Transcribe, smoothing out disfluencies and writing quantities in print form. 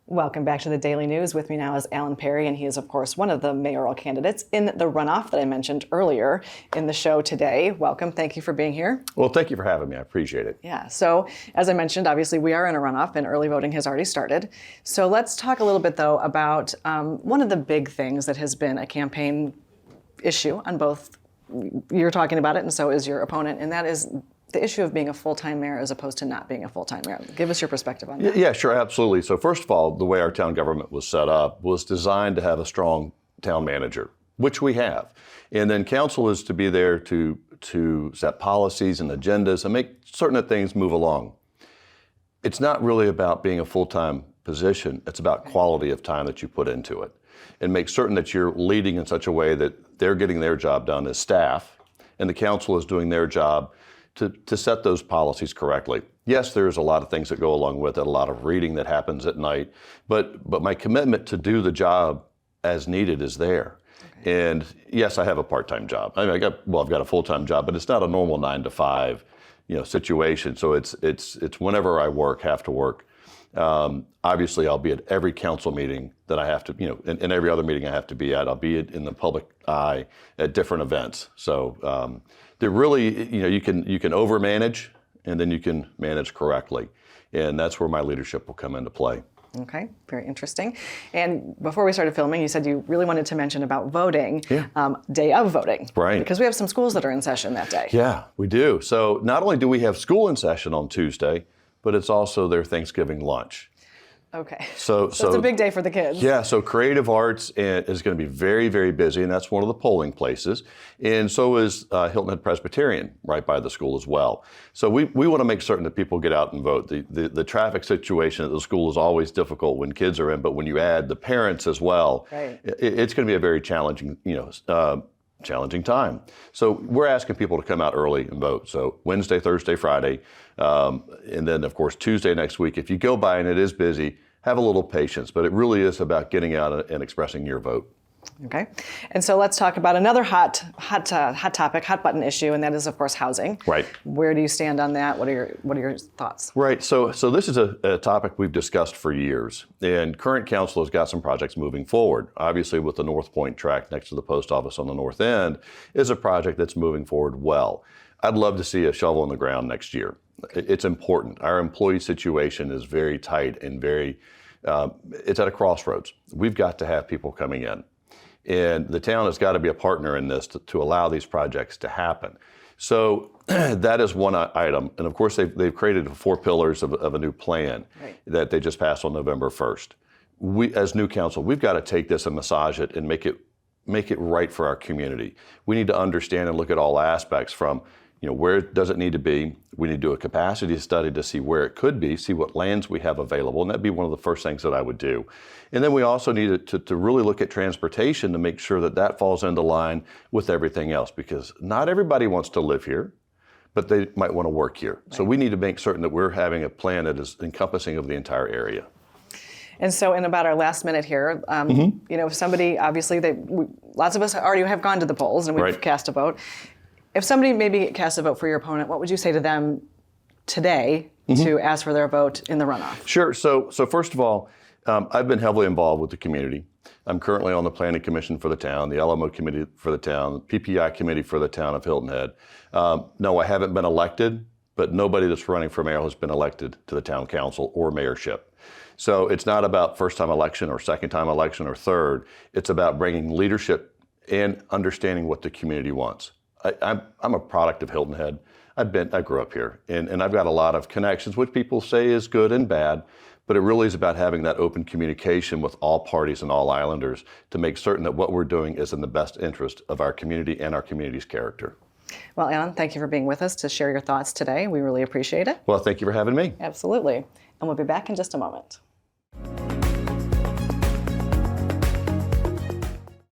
Welcome back to the Daily News. With me now is Alan Perry, and he is, of course, one of the mayoral candidates in the runoff that I mentioned earlier in the show today. Welcome. Thank you for being here. Well, thank you for having me. I appreciate it. Yeah. So, as I mentioned, obviously we are in a runoff, and early voting has already started. So let's talk a little bit, though, about one of the big things that has been a campaign issue on both. You're talking about it, and so is your opponent, and that is the issue of being a full-time mayor as opposed to not being a full-time mayor. Give us your perspective on that. Yeah, sure, absolutely. So first of all, the way our town government was set up was designed to have a strong town manager, which we have. And then council is to be there to set policies and agendas and make certain that things move along. It's not really about being a full-time position. It's about quality of time that you put into it and make certain that you're leading in such a way that they're getting their job done as staff and the council is doing their job to set those policies correctly. Yes, there's a lot of things that go along with it, a lot of reading that happens at night, but my commitment to do the job as needed is there. Okay. And yes, I have a part-time job. I mean, I've got a full-time job, but it's not a normal 9 to 5, situation. So it's whenever I have to work. Obviously, I'll be at every council meeting that I have to, and every other meeting I have to be at. I'll be in the public eye at different events. So they're really, you can overmanage and then you can manage correctly. And that's where my leadership will come into play. Okay, very interesting. And before we started filming, you said you really wanted to mention about voting, day of voting. Right. Because we have some schools that are in session that day. Yeah, we do. So not only do we have school in session on Tuesday, but it's also their Thanksgiving lunch. Okay. So it's a big day for the kids. Yeah, so creative arts is going to be very, very busy, and that's one of the polling places. And so is Hilton Head Presbyterian, right by the school as well. So we want to make certain that people get out and vote. The traffic situation at the school is always difficult when kids are in, but when you add the parents as well, right. It's going to be a very challenging, challenging time. So we're asking people to come out early and vote. So Wednesday, Thursday, Friday, and then of course Tuesday next week. If you go by and it is busy, have a little patience, but it really is about getting out and expressing your vote. Okay, and so let's talk about another hot topic, hot button issue, and that is of course housing. Right. Where do you stand on that? What are your thoughts? Right. So this is a topic we've discussed for years, and current council has got some projects moving forward. Obviously, with the North Point tract next to the post office on the north end is a project that's moving forward well. I'd love to see a shovel in the ground next year. It's important. Our employee situation is very tight and it's at a crossroads. We've got to have people coming in. And the town has got to be a partner in this to allow these projects to happen. So that is one item. And of course, they've created 4 pillars of a new plan that they just passed on November 1st. We, as new council, we've got to take this and massage it and make it right for our community. We need to understand and look at all aspects from where does it need to be? We need to do a capacity study to see where it could be, see what lands we have available, and that'd be one of the first things that I would do. And then we also need to really look at transportation to make sure that falls into line with everything else, because not everybody wants to live here, but they might want to work here. Right. So we need to make certain that we're having a plan that is encompassing of the entire area. And so in about our last minute here, if somebody, obviously, lots of us already have gone to the polls and we've cast a vote. If somebody maybe cast a vote for your opponent, what would you say to them today to ask for their vote in the runoff? Sure. So first of all, I've been heavily involved with the community. I'm currently on the Planning Commission for the town, the LMO Committee for the town, the PPI Committee for the town of Hilton Head. No, I haven't been elected, but nobody that's running for mayor has been elected to the town council or mayorship. So it's not about first-time election or second-time election or third. It's about bringing leadership and understanding what the community wants. I'm a product of Hilton Head. I grew up here, and I've got a lot of connections, which people say is good and bad, but it really is about having that open communication with all parties and all islanders to make certain that what we're doing is in the best interest of our community and our community's character. Well, Alan, thank you for being with us to share your thoughts today. We really appreciate it. Well, thank you for having me. Absolutely. And we'll be back in just a moment.